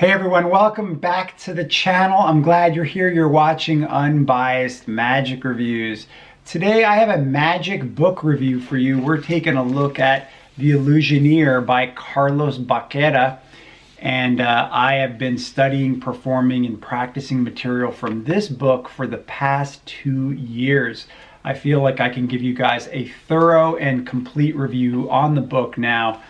Hey everyone, welcome back to the channel. I'm glad you're here. You're watching Unbiased Magic Reviews. Today I have a magic book review for you. We're taking a look at The Illusioneer by Carlos Vaquera. And I have been studying, performing, and practicing material from this book for the past 2 years. I feel like I can give you guys a thorough and complete review on the book now.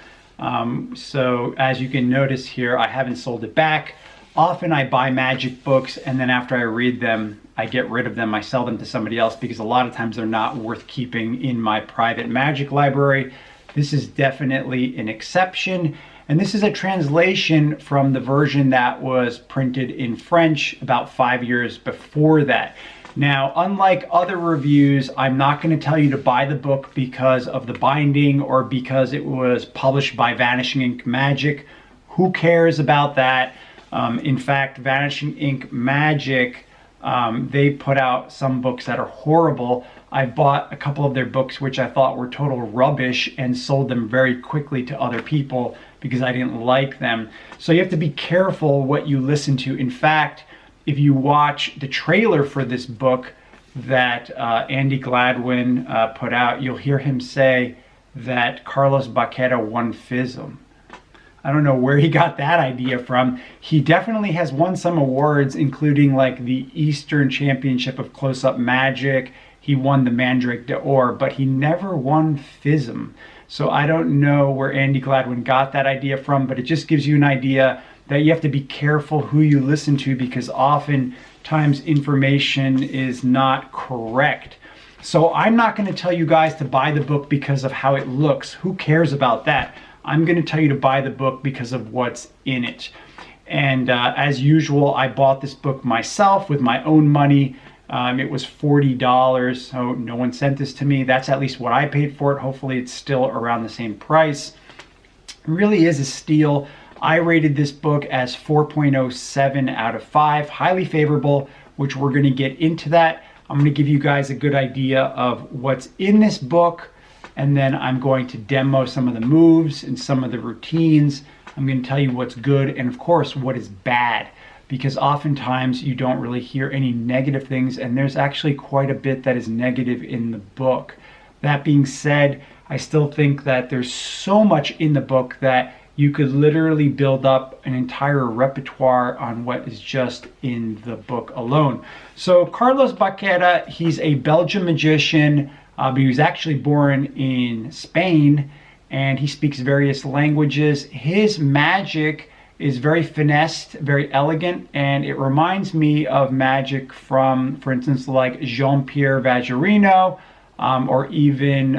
So as you can notice here, I haven't sold it back. Often I buy magic books and then after I read them, I get rid of them. I sell them to somebody else because a lot of times they're not worth keeping in my private magic library. This is definitely an exception. And this is a translation from the version that was printed in French about 5 years before that. Now, unlike other reviews, I'm not going to tell you to buy the book because of the binding or because it was published by Vanishing Ink Magic. Who cares about that? In fact, Vanishing Ink Magic, they put out some books that are horrible. I bought a couple of their books which I thought were total rubbish and sold them very quickly to other people because I didn't like them. So you have to be careful what you listen to. In fact, if you watch the trailer for this book that Andy Gladwin put out, you'll hear him say that Carlos Vaquera won FISM. I don't know where he got that idea from. He definitely has won some awards, including like the Eastern Championship of Close-Up Magic. He won the Mandrake d'Or, but he never won FISM. So I don't know where Andy Gladwin got that idea from, but it just gives you an idea that you have to be careful who you listen to because oftentimes information is not correct. So I'm not going to tell you guys to buy the book because of how it looks. Who cares about that? I'm going to tell you to buy the book because of what's in it. And as usual, I bought this book myself with my own money. It was $40, so no one sent this to me. That's at least what I paid for it. Hopefully it's still around the same price. It really is a steal. I rated this book as 4.07 out of 5, highly favorable, which we're going to get into that. I'm going to give you guys a good idea of what's in this book, and then I'm going to demo some of the moves and some of the routines. I'm going to tell you what's good and, of course, what is bad, because oftentimes you don't really hear any negative things, and there's actually quite a bit that is negative in the book. That being said, I still think that there's so much in the book that you could literally build up an entire repertoire on what is just in the book alone. So Carlos Vaquera, he's a Belgian magician, but he was actually born in Spain, and he speaks various languages. His magic is very finessed, very elegant, and it reminds me of magic from, for instance, like Jean-Pierre Vagerino, or even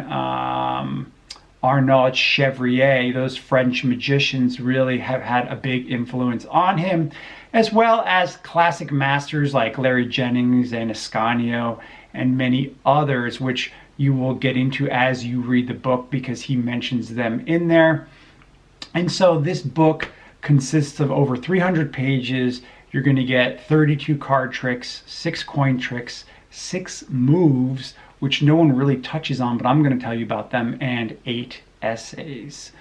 Arnaud Chevrier. Those French magicians really have had a big influence on him, as well as classic masters like Larry Jennings and Ascanio and many others, which you will get into as you read the book because he mentions them in there. And so this book consists of over 300 pages. You're going to get 32 card tricks, 6 coin tricks, 6 moves, which no one really touches on, but I'm going to tell you about them, and 8 essays.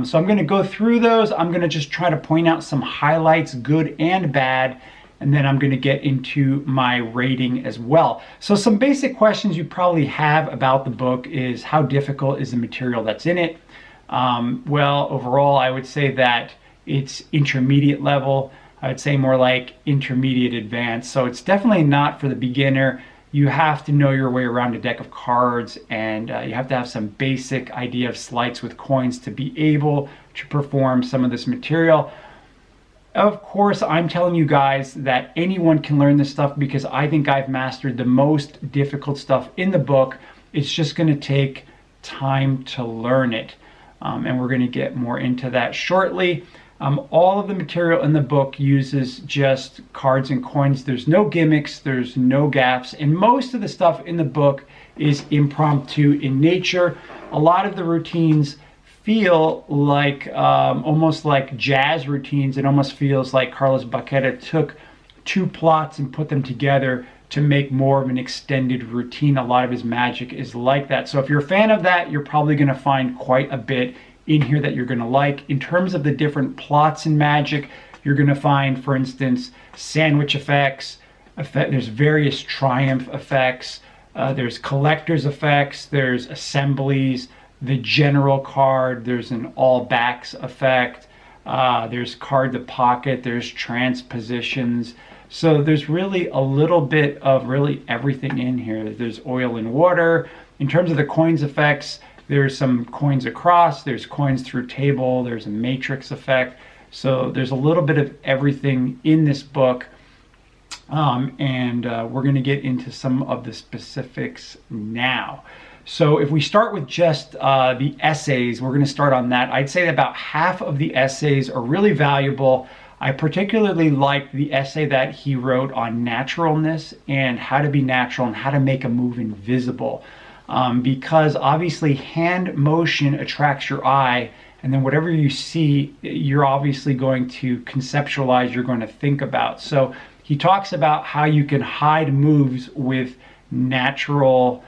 So I'm going to go through those. I'm going to just try to point out some highlights, good and bad, and then I'm going to get into my rating as well. So some basic questions you probably have about the book is how difficult is the material that's in it? Well, overall, I would say that it's intermediate level. I would say more like intermediate advanced. So it's definitely not for the beginner. You have to know your way around a deck of cards, and you have to have some basic idea of sleights with coins to be able to perform some of this material. Of course, I'm telling you guys that anyone can learn this stuff because I think I've mastered the most difficult stuff in the book. It's just going to take time to learn it, and we're going to get more into that shortly. All of the material in the book uses just cards and coins. There's no gimmicks, there's no gaffes, and most of the stuff in the book is impromptu in nature. A lot of the routines feel like almost like jazz routines. It almost feels like Carlos Vaquera took 2 plots and put them together to make more of an extended routine. A lot of his magic is like that. So if you're a fan of that, you're probably going to find quite a bit in here that you're going to like. In terms of the different plots in magic, you're going to find, for instance, sandwich effects. There's various triumph effects. There's collector's effects. There's assemblies. The general card. There's an all backs effect. There's card to pocket. There's transpositions. So there's really a little bit of really everything in here. There's oil and water. In terms of the coins effects, there's some coins across, there's coins through table, there's a matrix effect. So there's a little bit of everything in this book. We're going to get into some of the specifics now. So if we start with just the essays, we're going to start on that. I'd say that about half of the essays are really valuable. I particularly liked the essay that he wrote on naturalness and how to be natural and how to make a move invisible. Because obviously hand motion attracts your eye, and then whatever you see, you're obviously going to conceptualize, you're going to think about. So he talks about how you can hide moves with natural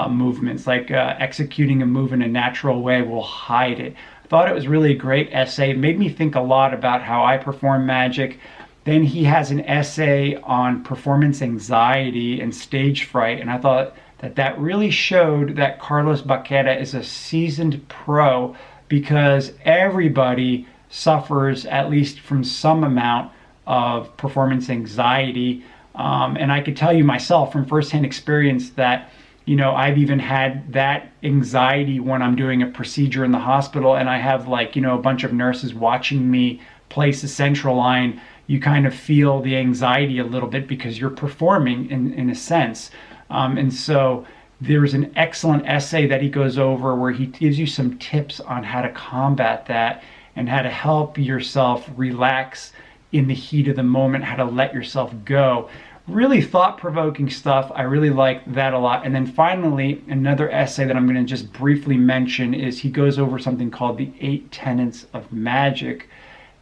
movements, like executing a move in a natural way will hide it. I thought it was really a great essay. It made me think a lot about how I perform magic. Then he has an essay on performance anxiety and stage fright, and I thought that really showed that Carlos Vaquera is a seasoned pro, because everybody suffers at least from some amount of performance anxiety. And I could tell you myself from firsthand experience that, I've even had that anxiety when I'm doing a procedure in the hospital and I have a bunch of nurses watching me place a central line. You kind of feel the anxiety a little bit because you're performing in a sense. And so there's an excellent essay that he goes over where he gives you some tips on how to combat that and how to help yourself relax in the heat of the moment, how to let yourself go. Really thought-provoking stuff. I really like that a lot. And then finally, another essay that I'm going to just briefly mention is he goes over something called the 8 Tenets of Magic.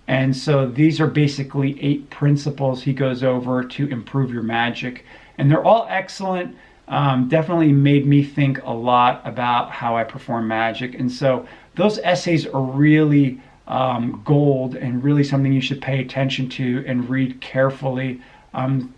And so these are basically 8 principles he goes over to improve your magic. And they're all excellent. Definitely made me think a lot about how I perform magic. And so those essays are really gold and really something you should pay attention to and read carefully.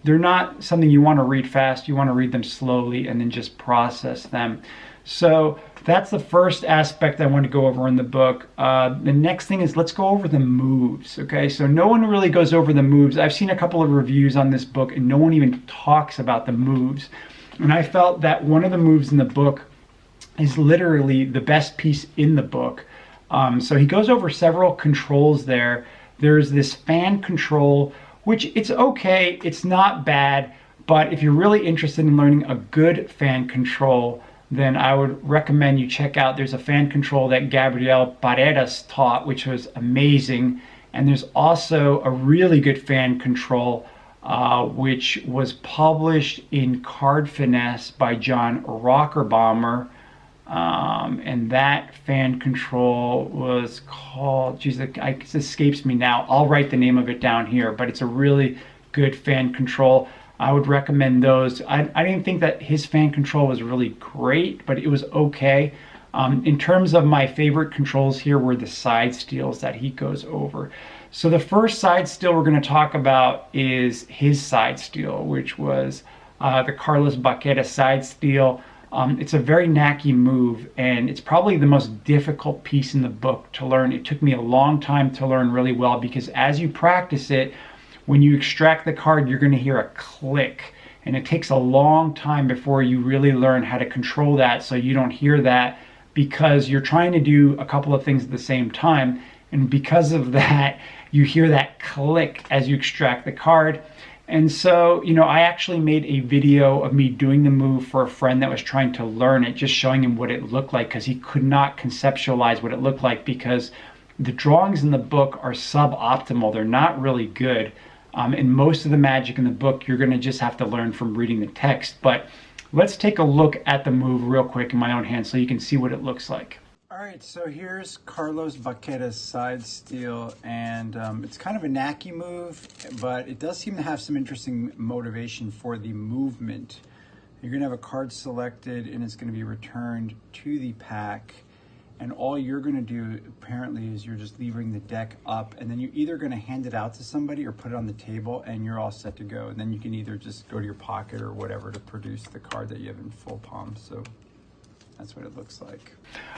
They're not something you want to read fast. You want to read them slowly and then just process them. So that's the first aspect I want to go over in the book. The next thing is let's go over the moves. Okay, so no one really goes over the moves. I've seen a couple of reviews on this book and no one even talks about the moves. And I felt that one of the moves in the book is literally the best piece in the book. So he goes over several controls there. There's this fan control, which it's okay, it's not bad, but if you're really interested in learning a good fan control, then I would recommend you check out, there's a fan control that Gabriel Paredes taught, which was amazing. And there's also a really good fan control, which was published in Card Finesse by John Rockerbomber. And that fan control was called, geez, it escapes me now. I'll write the name of it down here, but it's a really good fan control. I would recommend those. I didn't think that his fan control was really great, but it was okay. In terms of my favorite controls here were the side steals that he goes over. So the first side steal we're going to talk about is his side steal, which was the Carlos Vaquera side steal. It's a very knacky move, and it's probably the most difficult piece in the book to learn. It took me a long time to learn really well, because as you practice it, when you extract the card, you're going to hear a click, and it takes a long time before you really learn how to control that so you don't hear that, because you're trying to do a couple of things at the same time, and because of that, you hear that click as you extract the card. And so, I actually made a video of me doing the move for a friend that was trying to learn it, just showing him what it looked like, because he could not conceptualize what it looked like, because the drawings in the book are suboptimal. They're not really good. And most of the magic in the book, you're going to just have to learn from reading the text. But let's take a look at the move real quick in my own hand so you can see what it looks like. All right, so here's Carlos Vaquera's side steal, and it's kind of a knacky move, but it does seem to have some interesting motivation for the movement. You're going to have a card selected, and it's going to be returned to the pack, And all you're going to do apparently is you're just leaving the deck up, and then you're either going to hand it out to somebody or put it on the table, and you're all set to go. And then you can either just go to your pocket or whatever to produce the card that you have in full palm. So that's what it looks like.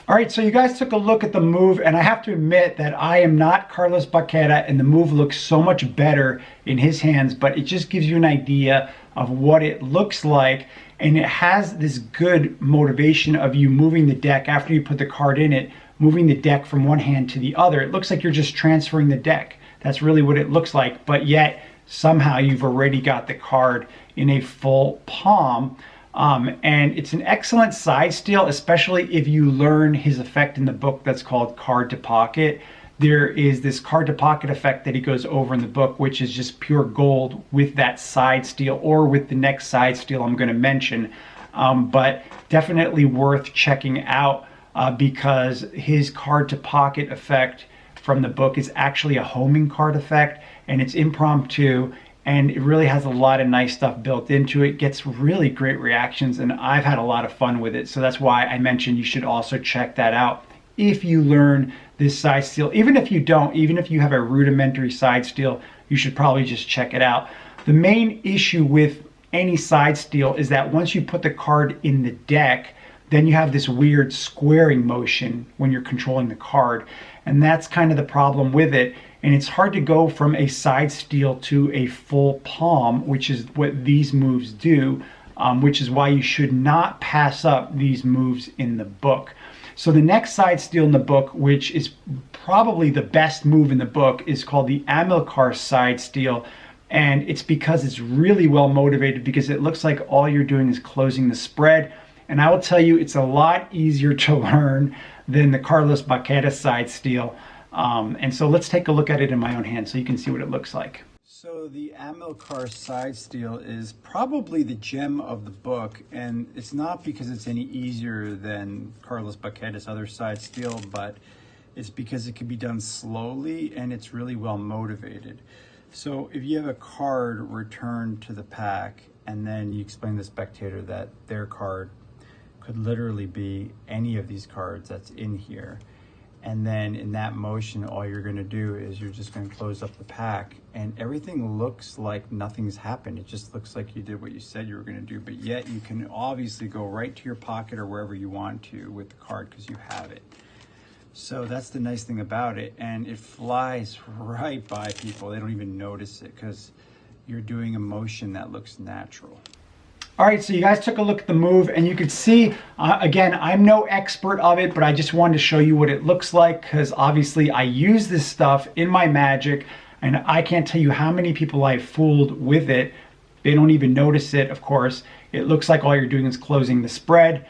All right, so you guys took a look at the move, and I have to admit that I am not Carlos Vaquera, and the move looks so much better in his hands, but it just gives you an idea of what it looks like. And it has this good motivation of you moving the deck after you put the card in it, moving the deck from one hand to the other. It looks like you're just transferring the deck. That's really what it looks like, but yet somehow you've already got the card in a full palm. And it's an excellent side steal, especially if you learn his effect in the book that's called card to pocket. There is this card to pocket effect that he goes over in the book, which is just pure gold with that side steal or with the next side steal I'm going to mention. But definitely worth checking out because his card to pocket effect from the book is actually a homing card effect, and it's impromptu, and it really has a lot of nice stuff built into it. Gets really great reactions, and I've had a lot of fun with it. So that's why I mentioned you should also check that out if you learn this side steal. Even if you don't, even if you have a rudimentary side steal, you should probably just check it out. The main issue with any side steal is that once you put the card in the deck, then you have this weird squaring motion when you're controlling the card. And that's kind of the problem with it. And it's hard to go from a side steal to a full palm, which is what these moves do, which is why you should not pass up these moves in the book. So the next side steal in the book, which is probably the best move in the book, is called the Amilcar side steal. And it's because it's really well motivated, because it looks like all you're doing is closing the spread. And I will tell you, it's a lot easier to learn than the Carlos Vaquera side steal. And so let's take a look at it in my own hand so you can see what it looks like. So the Amilcar side steal is probably the gem of the book, and it's not because it's any easier than Carlos Vaquera's other side steal, but it's because it can be done slowly and it's really well motivated. So if you have a card returned to the pack, and then you explain to the spectator that their card could literally be any of these cards that's in here, and then in that motion, all you're going to do is you're just going to close up the pack, and everything looks like nothing's happened. It just looks like you did what you said you were going to do, but yet you can obviously go right to your pocket or wherever you want to with the card because you have it. So that's the nice thing about it, and it flies right by people. They don't even notice it because you're doing a motion that looks natural. All right, so you guys took a look at the move, and you could see, again, I'm no expert of it, but I just wanted to show you what it looks like, because obviously I use this stuff in my magic, and I can't tell you how many people I've fooled with it. They don't even notice it, of course. It looks like all you're doing is closing the spread.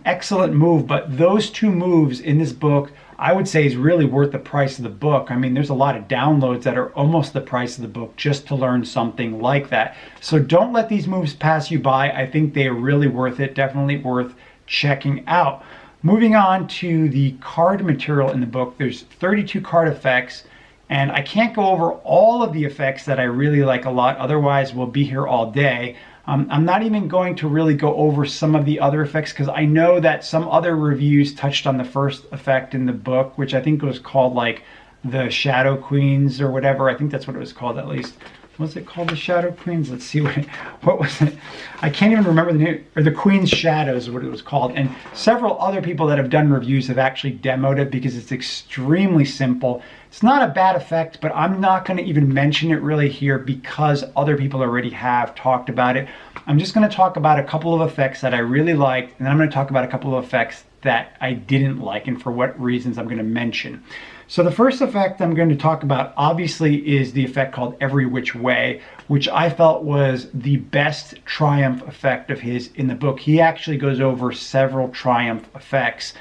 Excellent move, but those two moves in this book, I would say, is really worth the price of the book. I mean, there's a lot of downloads that are almost the price of the book just to learn something like that. So don't let these moves pass you by. I think they are really worth it, definitely worth checking out. Moving on to the card material in the book, there's 32 card effects, and I can't go over all of the effects that I really like a lot, otherwise we'll be here all day. I'm not even going to really go over some of the other effects because I know that some other reviews touched on the first effect in the book, which I think was called like the Shadow Queens or whatever. I think that's what it was called, at least. Was it called the Shadow Queens? Let's see what was it? I can't even remember the name, or the Queen's Shadows is what it was called. And several other people that have done reviews have actually demoed it because it's extremely simple. It's not a bad effect, but I'm not going to even mention it really here because other people already have talked about it. I'm just going to talk about a couple of effects that I really liked, and then I'm going to talk about a couple of effects that I didn't like and for what reasons I'm going to mention. So the first effect I'm going to talk about obviously is the effect called Every Which Way, which I felt was the best triumph effect of his in the book. He actually goes over several triumph effects,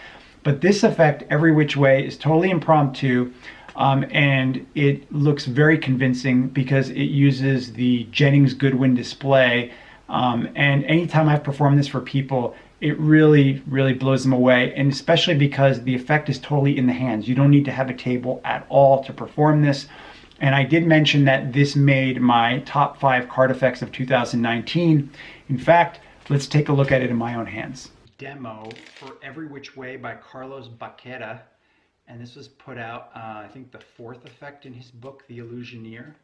but this effect, Every Which Way, is totally impromptu, and it looks very convincing because it uses the Jennings Goodwin display, and anytime I've performed this for people, it really, really blows them away, and especially because the effect is totally in the hands. You don't need to have a table at all to perform this. And I did mention that this made my top 5 card effects of 2019. In fact, let's take a look at it in my own hands. demo for Every Which Way by Carlos Vaquera. And this was put out, I think, the 4th effect in his book, The Illusioneer.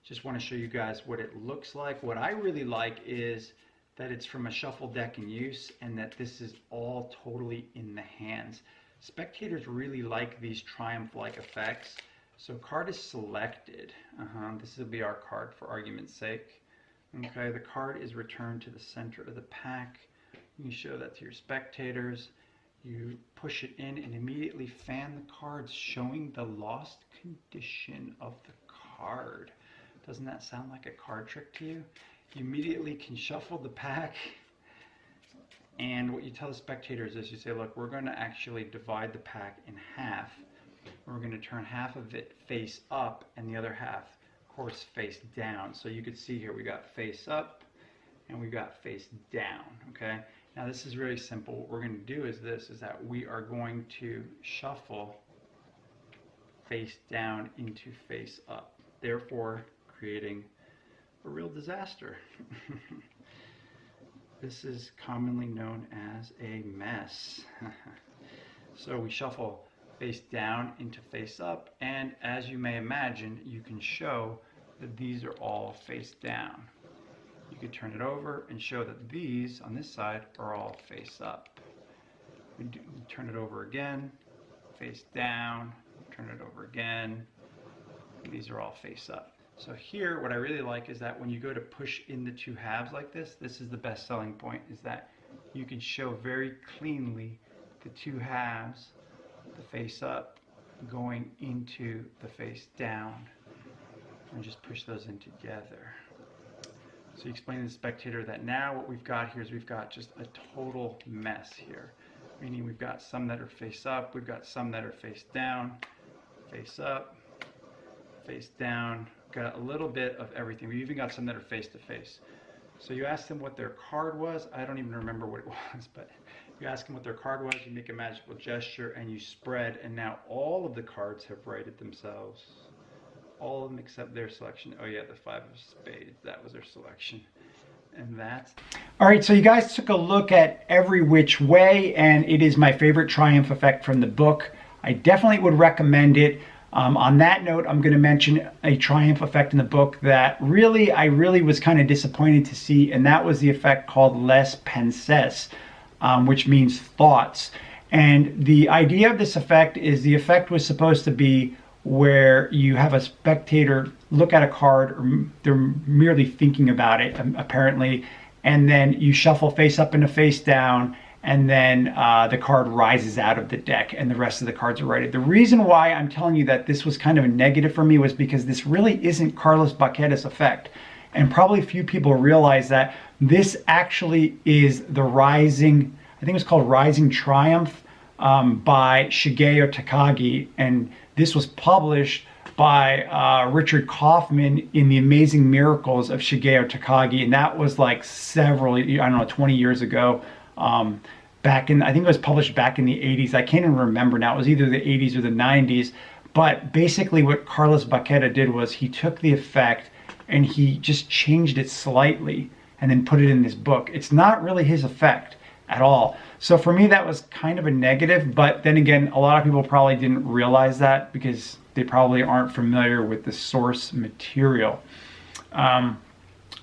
Just want to show you guys what it looks like. What I really like is that it's from a shuffle deck in use and that this is all totally in the hands. Spectators really like these triumph-like effects. So card is selected. This will be our card for argument's sake. Okay, the card is returned to the center of the pack. You show that to your spectators. You push it in and immediately fan the cards, showing the lost condition of the card. Doesn't that sound like a card trick to you? You immediately can shuffle the pack, and what you tell the spectators is you say, look, we're going to actually divide the pack in half. We're going to turn half of it face up and the other half, of course, face down. So you could see here we got face up and we got face down. Okay, now this is really simple. What we're going to do is that we are going to shuffle face down into face up, therefore creating a real disaster. This is commonly known as a mess. So we shuffle face down into face up, and as you may imagine, you can show that these are all face down. You could turn it over and show that these on this side are all face up. We turn it over again, face down, turn it over again, these are all face up. So here, what I really like is that when you go to push in the two halves like this is the best selling point, is that you can show very cleanly the two halves, the face up, going into the face down, and just push those in together. So you explain to the spectator that now what we've got here is we've got just a total mess here. Meaning we've got some that are face up, we've got some that are face down, face up, face down. Got a little bit of everything. We've even got some that are face to face. So you ask them what their card was. I don't even remember what it was, but you ask them what their card was, you make a magical gesture, and you spread, and now all of the cards have righted themselves. All of them except their selection. Oh yeah, the 5 of spades, that was their selection. And that's... All right, so you guys took a look at Every Which Way, and it is my favorite triumph effect from the book. I definitely would recommend it. On that note, I'm going to mention a triumph effect in the book that I really was kind of disappointed to see, and that was the effect called Les Pensées, which means thoughts. And the idea of this effect is the effect was supposed to be where you have a spectator look at a card, or they're merely thinking about it, apparently, and then you shuffle face up into face down, and then the card rises out of the deck and the rest of the cards are righted. The reason why I'm telling you that this was kind of a negative for me was because this really isn't Carlos Vaquera's effect. And probably few people realize that this actually is the Rising, I think it's called Rising Triumph by Shigeo Takagi. And this was published by Richard Kaufman in The Amazing Miracles of Shigeo Takagi. And that was like several, I don't know, 20 years ago. Back in, I think it was published back in the 80s. I can't even remember now. It was either the 80s or the 90s. But basically what Carlos Vaquera did was he took the effect and he just changed it slightly and then put it in this book. It's not really his effect at all. So for me, that was kind of a negative. But then again, a lot of people probably didn't realize that because they probably aren't familiar with the source material.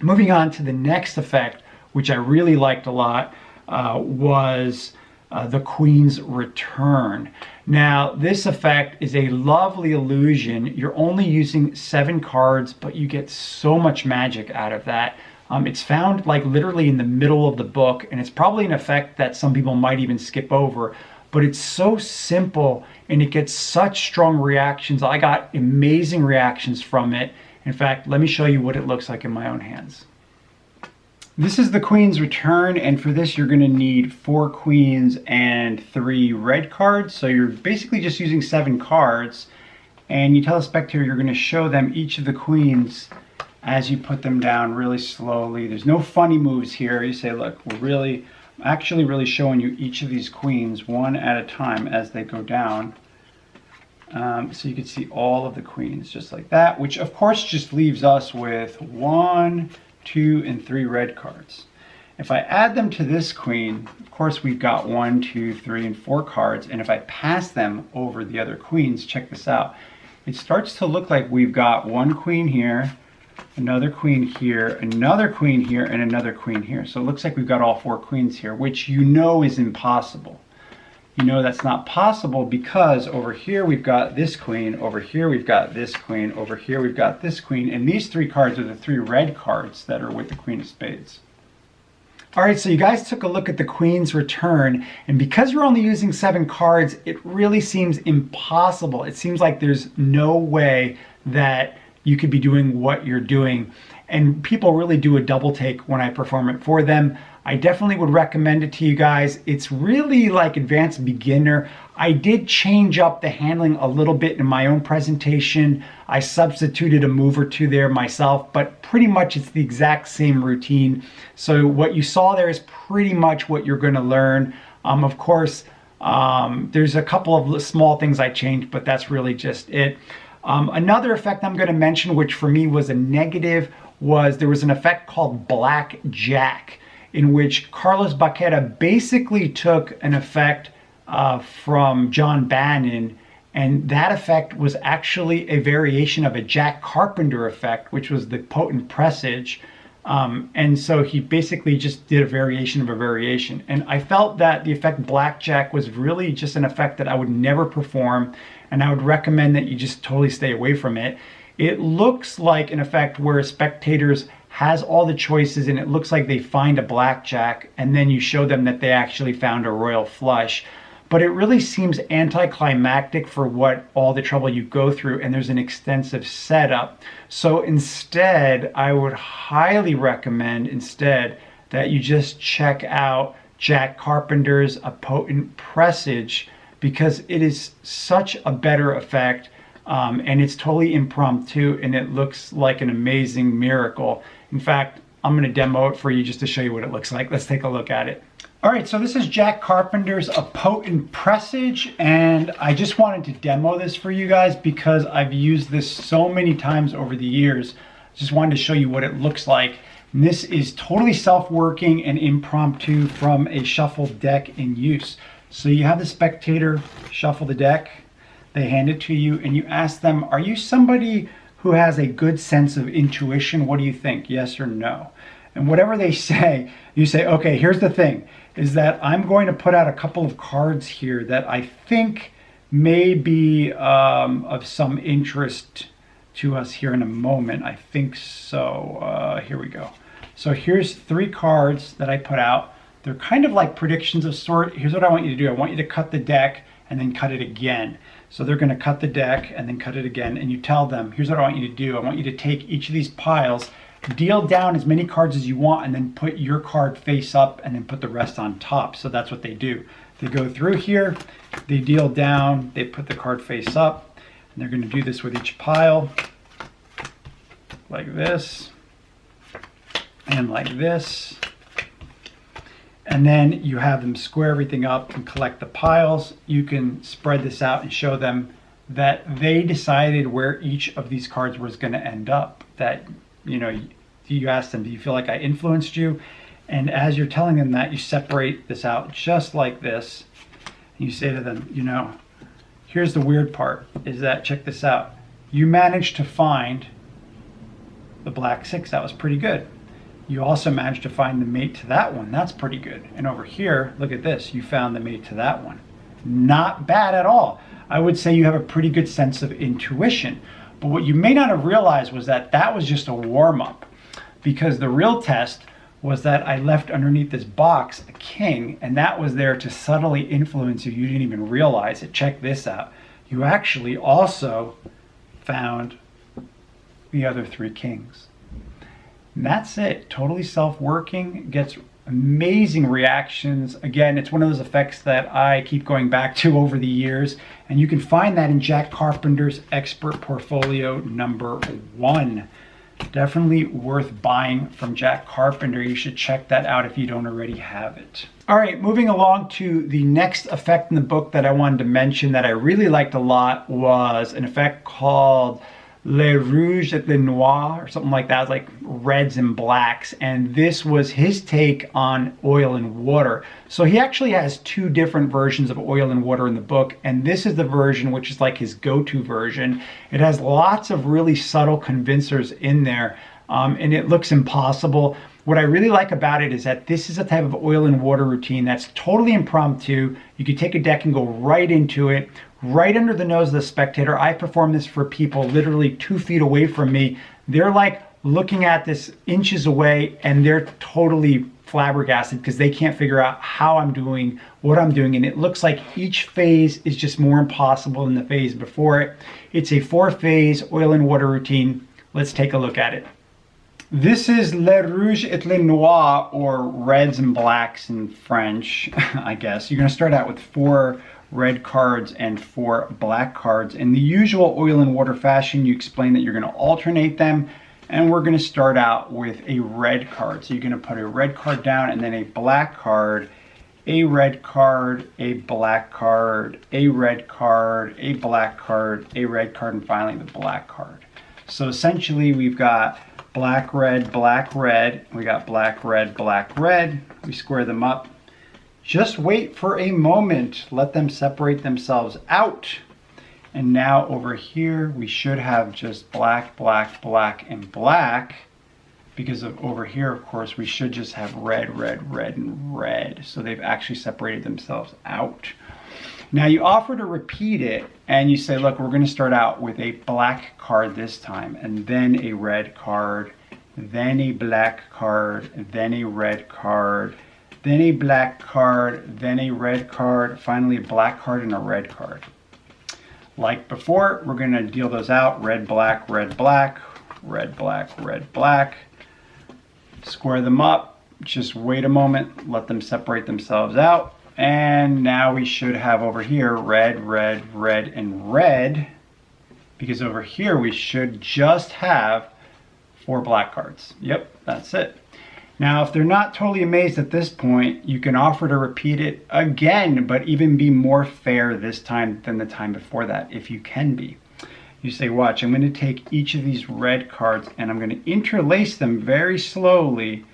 Moving on to the next effect, which I really liked a lot, was the Queen's Return. Now, this effect is a lovely illusion. You're only using 7 cards, but you get so much magic out of that. It's found like literally in the middle of the book, and it's probably an effect that some people might even skip over, but it's so simple and it gets such strong reactions. I got amazing reactions from it. In fact, let me show you what it looks like in my own hands. This is the Queen's Return, and for this you're going to need 4 queens and 3 red cards. So you're basically just using 7 cards, and you tell the spectator you're going to show them each of the queens as you put them down really slowly. There's no funny moves here. You say, look, I'm actually really showing you each of these queens one at a time as they go down. So you can see all of the queens just like that, which of course just leaves us with 1, 2, and 3 red cards. If I add them to this queen, of course we've got 1, 2, 3, and 4 cards, and if I pass them over the other queens, check this out. It starts to look like we've got one queen here, another queen here, another queen here, and another queen here. So it looks like we've got all 4 queens here, which you know is impossible. You know that's not possible because over here we've got this queen, over here we've got this queen, over here we've got this queen, and these 3 cards are the 3 red cards that are with the Queen of Spades. All right, so you guys took a look at the Queen's return, and because you're only using 7 cards, it really seems impossible. It seems like there's no way that you could be doing what you're doing. And people really do a double take when I perform it for them. I definitely would recommend it to you guys. It's really like advanced beginner. I did change up the handling a little bit in my own presentation. I substituted a move or 2 there myself, but pretty much it's the exact same routine. So what you saw there is pretty much what you're going to learn. Of course, there's a couple of small things I changed, but that's really just it. Another effect I'm going to mention, which for me was a negative, was there was an effect called Black Jack, in which Carlos Vaquera basically took an effect from John Bannon, and that effect was actually a variation of a Jack Carpenter effect, which was the potent presage. And so he basically just did a variation of a variation. And I felt that the effect Blackjack was really just an effect that I would never perform, and I would recommend that you just totally stay away from it. It looks like an effect where spectators has all the choices, and it looks like they find a blackjack, and then you show them that they actually found a royal flush. But it really seems anticlimactic for what all the trouble you go through, and there's an extensive setup. So instead, I would highly recommend instead that you just check out Jack Carpenter's A Potent Presage, because it is such a better effect, and it's totally impromptu, and it looks like an amazing miracle. In fact, I'm going to demo it for you just to show you what it looks like. Let's take a look at it. All right, so this is Jack Carpenter's A Potent Presage, and I just wanted to demo this for you guys because I've used this so many times over the years. Just wanted to show you what it looks like. And this is totally self-working and impromptu from a shuffled deck in use. So you have the spectator shuffle the deck, they hand it to you, and you ask them, are you somebody who has a good sense of intuition? What do you think, yes or no? And whatever they say, you say, okay, here's the thing, is that I'm going to put out a couple of cards here that I think may be of some interest to us here in a moment. I think so. Here we go. So here's 3 cards that I put out. They're kind of like predictions of sort. Here's what I want you to do. I want you to cut the deck and then cut it again. So they're going to cut the deck and then cut it again. And you tell them, here's what I want you to do. I want you to take each of these piles, deal down as many cards as you want, and then put your card face up and then put the rest on top. So that's what they do. They go through here, they deal down, they put the card face up, and they're going to do this with each pile, like this, and like this. And then you have them square everything up and collect the piles. You can spread this out and show them that they decided where each of these cards was going to end up. That, you know, you ask them, do you feel like I influenced you? And as you're telling them that, you separate this out just like this. And you say to them, you know, here's the weird part, is that, check this out. You managed to find the black 6. That was pretty good. You also managed to find the mate to that one. That's pretty good. And over here, look at this. You found the mate to that one. Not bad at all. I would say you have a pretty good sense of intuition. But what you may not have realized was that that was just a warm-up, because the real test was that I left underneath this box a king, and that was there to subtly influence you. You didn't even realize it. Check this out. You actually also found the other 3 kings. And that's it. Totally self-working. Gets amazing reactions. Again, it's one of those effects that I keep going back to over the years, and you can find that in Jack Carpenter's Expert Portfolio number 1. Definitely worth buying from Jack Carpenter. You should check that out if you don't already have it. All right, moving along to the next effect in the book that I wanted to mention that I really liked a lot was an effect called Le Rouge et le Noir, or something like that. It's like reds and blacks. And this was his take on oil and water. So he actually has two different versions of oil and water in the book. And this is the version which is like his go-to version. It has lots of really subtle convincers in there. And it looks impossible. What I really like about it is that this is a type of oil and water routine that's totally impromptu. You could take a deck and go right into it, right under the nose of the spectator. I perform this for people literally 2 feet away from me. They're like looking at this inches away and they're totally flabbergasted because they can't figure out how I'm doing what I'm doing. And it looks like each phase is just more impossible than the phase before it. It's a 4-phase oil and water routine. Let's take a look at it. This is Le Rouge et le Noir, or reds and blacks in French, I guess. You're going to start out with 4 red cards and 4 black cards. In the usual oil and water fashion, you explain that you're going to alternate them, and we're going to start out with a red card. So you're going to put a red card down and then a black card, a red card, a black card, a red card, a black card, a red card, and finally the black card. So essentially we've got black, red, black, red. We got black, red, black, red. We square them up. Just wait for a moment. Let them separate themselves out. And now over here, we should have just black, black, black, and black. Because of over here, of course, we should just have red, red, red, and red. So they've actually separated themselves out. Now you offer to repeat it and you say, look, we're going to start out with a black card this time, and then a red card, then a black card, then a red card, then a black card, then a red card, finally a black card and a red card. Like before, we're going to deal those out. Red, black, red, black, red, black, red, black. Square them up. Just wait a moment. Let them separate themselves out. And now we should have over here red, red, red, and red, because over here we should just have 4 black cards. Yep, that's it. Now, if they're not totally amazed at this point, you can offer to repeat it again, but even be more fair this time than the time before that, if you can be. You say, watch, I'm going to take each of these red cards and I'm going to interlace them very slowly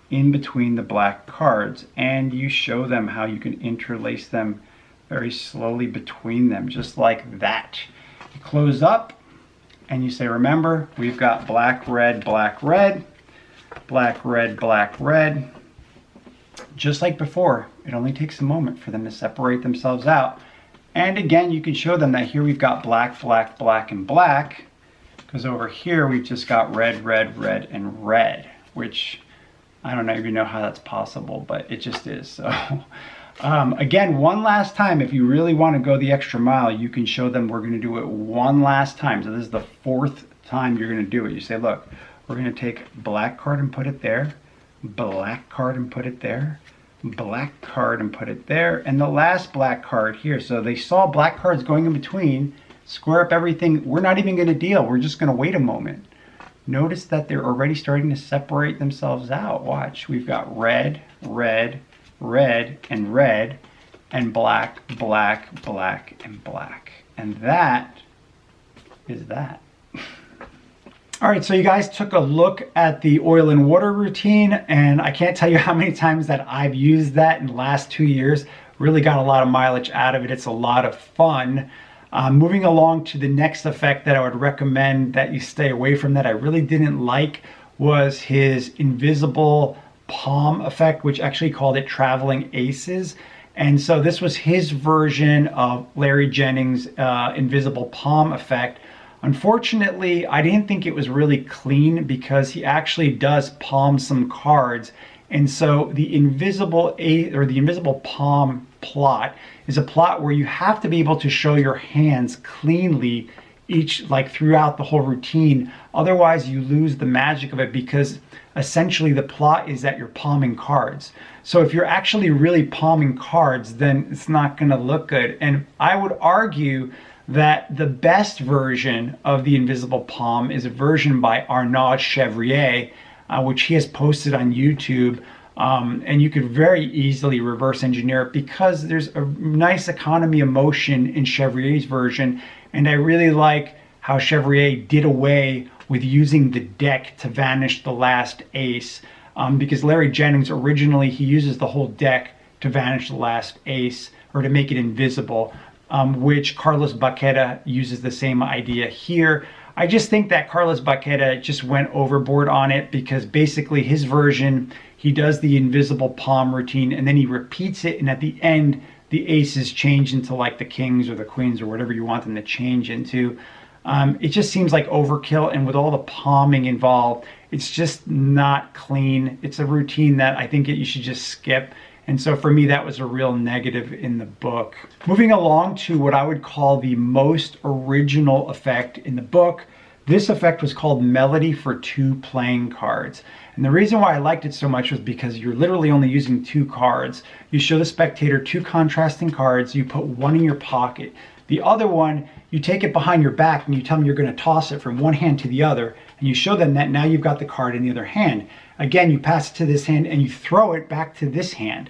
in between the black cards, and you show them how you can interlace them very slowly between them, just like that. You close up and you say, remember, we've got black, red, black, red, black, red, black, red. Just like before, it only takes a moment for them to separate themselves out. And again, you can show them that here we've got black, black, black, and black, because over here we've just got red, red, red, and red, which I don't even know how that's possible, but it just is. So again, one last time, if you really want to go the extra mile, you can show them we're going to do it one last time. So this is the 4th time you're going to do it. You say, look, we're going to take black card and put it there, black card and put it there, black card and put it there, and the last black card here. So they saw black cards going in between, square up everything. We're not even going to deal. We're just going to wait a moment. Notice that they're already starting to separate themselves out. Watch, we've got red, red, red, and red, and black, black, black, and black. And that is that. All right, so you guys took a look at the oil and water routine, and I can't tell you how many times that I've used that in the last 2 years. Really got a lot of mileage out of it. It's a lot of fun. Moving along to the next effect that I would recommend that you stay away from that I really didn't like was his invisible palm effect, which actually called it traveling aces. And so this was his version of Larry Jennings' invisible palm effect. Unfortunately, I didn't think it was really clean because he actually does palm some cards. And so the invisible palm plot is a plot where you have to be able to show your hands cleanly throughout the whole routine. Otherwise you lose the magic of it, because essentially the plot is that you're palming cards. So if you're actually really palming cards, then it's not going to look good. And I would argue that the best version of the invisible palm is a version by Arnaud Chevrier, which he has posted on YouTube. And you could very easily reverse engineer it because there's a nice economy of motion in Chevrier's version. And I really like how Chevrier did away with using the deck to vanish the last ace, because Larry Jennings originally, he uses the whole deck to vanish the last ace or to make it invisible, which Carlos Vaquera uses the same idea here. I just think that Carlos Vaquera just went overboard on it, because basically his version, he does the invisible palm routine and then he repeats it, and at the end the aces change into like the kings or the queens or whatever you want them to change into. It just seems like overkill, and with all the palming involved, it's just not clean. It's a routine that I think you should just skip. And so for me, that was a real negative in the book. Moving along to what I would call the most original effect in the book. This effect was called Melody for 2 playing cards. And the reason why I liked it so much was because you're literally only using 2 cards. You show the spectator 2 contrasting cards, you put one in your pocket. The other one, you take it behind your back and you tell them you're going to toss it from one hand to the other, and you show them that now you've got the card in the other hand. Again, you pass it to this hand and you throw it back to this hand.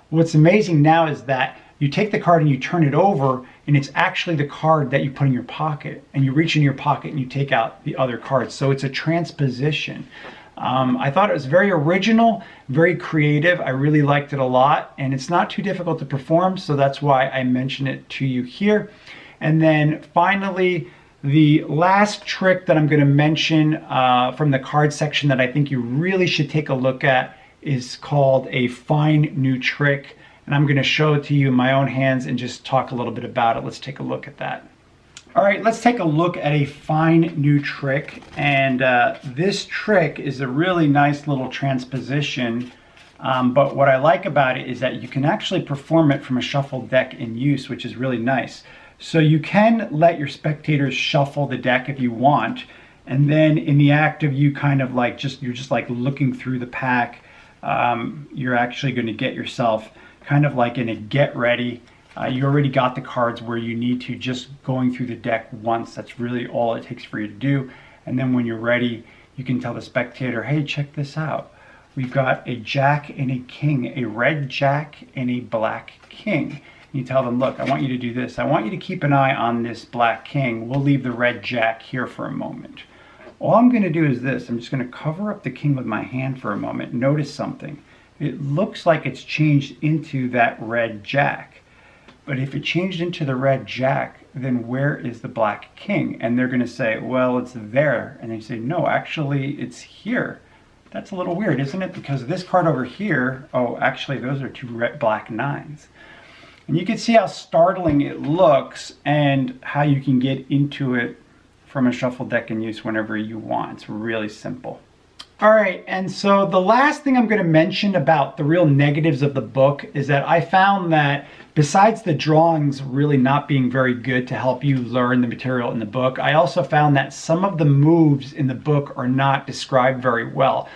What's amazing now is that you take the card and you turn it over, and it's actually the card that you put in your pocket, and you reach in your pocket and you take out the other card. So it's a transposition. I thought it was very original, very creative. I really liked it a lot, and it's not too difficult to perform, so that's why I mention it to you here. And then finally, the last trick that I'm going to mention from the card section that I think you really should take a look at is called a fine new trick. And I'm going to show it to you in my own hands and just talk a little bit about it. Let's take a look at that. All right, let's take a look at a fine new trick. And this trick is a really nice little transposition. But what I like about it is that you can actually perform it from a shuffled deck in use, which is really nice. So you can let your spectators shuffle the deck if you want. And then in the act of you kind of like you're just like looking through the pack, you're actually going to get yourself kind of like in a get ready. You already got the cards where you need to, just going through the deck once. That's really all it takes for you to do. And then when you're ready, you can tell the spectator, hey, check this out. We've got a jack and a king, a red jack and a black king. And you tell them, look, I want you to do this. I want you to keep an eye on this black king. We'll leave the red jack here for a moment. All I'm going to do is this. I'm just going to cover up the king with my hand for a moment. Notice something. It looks like it's changed into that red jack. But if it changed into the red jack, then where is the black king? And they're going to say, well, it's there. And they say, no, actually, it's here. That's a little weird, isn't it? Because this card over here, oh, actually, those are 2 black 9s. And you can see how startling it looks and how you can get into it from a shuffle deck in use whenever you want. It's really simple. All right, and so the last thing I'm going to mention about the real negatives of the book is that I found that besides the drawings really not being very good to help you learn the material in the book, I also found that some of the moves in the book are not described very well.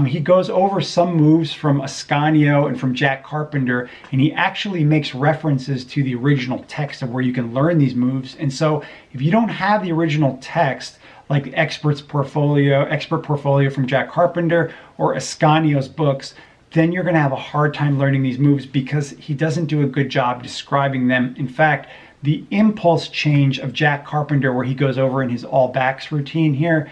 He goes over some moves from Ascanio and from Jack Carpenter, and he actually makes references to the original text of where you can learn these moves. And so if you don't have the original text, like Expert Portfolio from Jack Carpenter or Ascanio's books, then you're going to have a hard time learning these moves because he doesn't do a good job describing them. In fact, the impulse change of Jack Carpenter, where he goes over in his all backs routine here,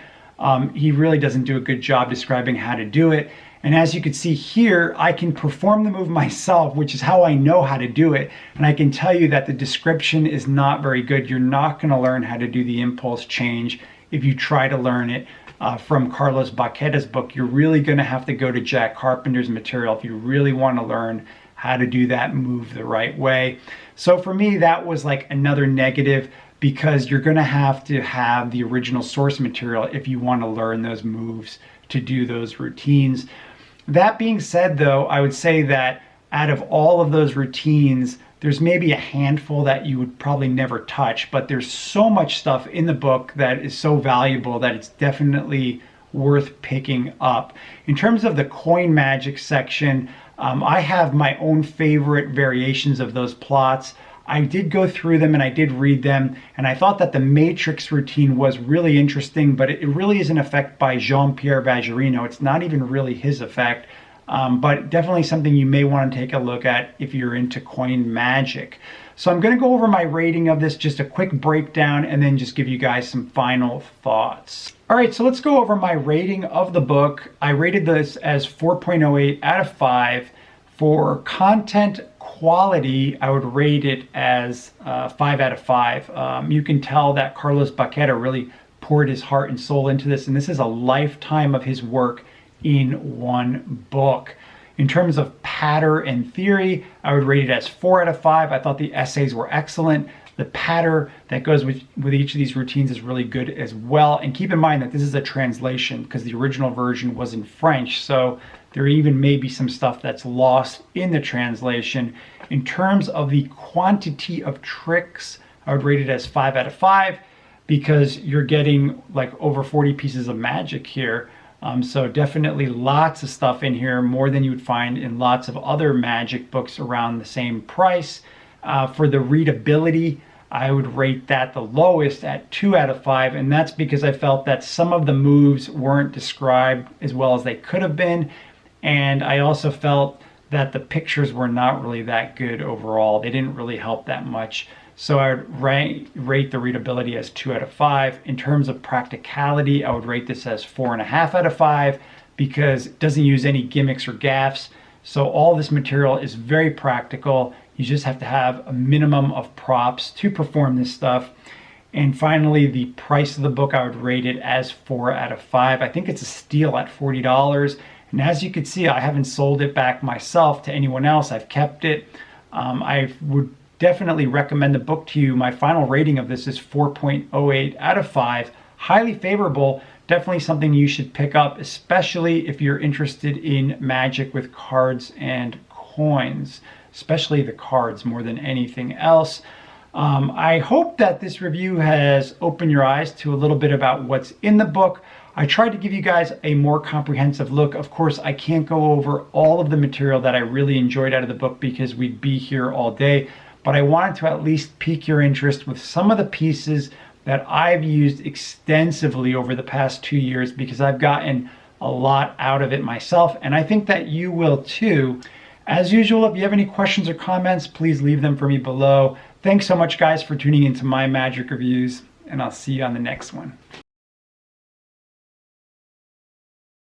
he really doesn't do a good job describing how to do it. And as you can see here, I can perform the move myself, which is how I know how to do it. And I can tell you that the description is not very good. You're not going to learn how to do the impulse change if you try to learn it from Carlos Vaquera's book. You're really going to have to go to Jack Carpenter's material if you really want to learn how to do that move the right way. So for me, that was like another negative, because you're going to have the original source material if you want to learn those moves to do those routines. That being said, though, I would say that out of all of those routines, there's maybe a handful that you would probably never touch, but there's so much stuff in the book that is so valuable that it's definitely worth picking up. In terms of the coin magic section, I have my own favorite variations of those plots. I did go through them and I did read them, and I thought that the Matrix routine was really interesting, but it really is an effect by Jean-Pierre Vagerino. It's not even really his effect. but definitely something you may want to take a look at if you're into coin magic. So I'm going to go over my rating of this, just a quick breakdown, and then just give you guys some final thoughts. All right, so let's go over my rating of the book. I rated this as 4.08 out of 5. For content quality, I would rate it as 5 out of 5. You can tell that Carlos Vaquera really poured his heart and soul into this, and this is a lifetime of his work in one book. In terms of pattern and theory, I would rate it as 4 out of 5. I thought the essays were excellent. The pattern that goes with each of these routines is really good as well. And keep in mind that this is a translation because the original version was in French. So there even may be some stuff that's lost in the translation. In terms of the quantity of tricks, I would rate it as 5 out of 5 because you're getting like over 40 pieces of magic here. So definitely lots of stuff in here, more than you would find in lots of other magic books around the same price. For the readability, I would rate that the lowest at 2 out of 5, and that's because I felt that some of the moves weren't described as well as they could have been, and I also felt that the pictures were not really that good overall. They didn't really help that much. So I would rate the readability as 2 out of 5. In terms of practicality, I would rate this as 4.5 out of 5 because it doesn't use any gimmicks or gaffes. So all this material is very practical. You just have to have a minimum of props to perform this stuff. And finally, the price of the book, I would rate it as 4 out of 5. I think it's a steal at $40. And as you can see, I haven't sold it back myself to anyone else. I've kept it. I would definitely recommend the book to you. My final rating of this is 4.08 out of 5. Highly favorable. Definitely something you should pick up, especially if you're interested in magic with cards and coins, especially the cards more than anything else. I hope that this review has opened your eyes to a little bit about what's in the book. I tried to give you guys a more comprehensive look. Of course, I can't go over all of the material that I really enjoyed out of the book because we'd be here all day, but I wanted to at least pique your interest with some of the pieces that I've used extensively over the past 2 years because I've gotten a lot out of it myself, and I think that you will too. As usual, if you have any questions or comments, please leave them for me below. Thanks so much, guys, for tuning into my magic reviews, and I'll see you on the next one.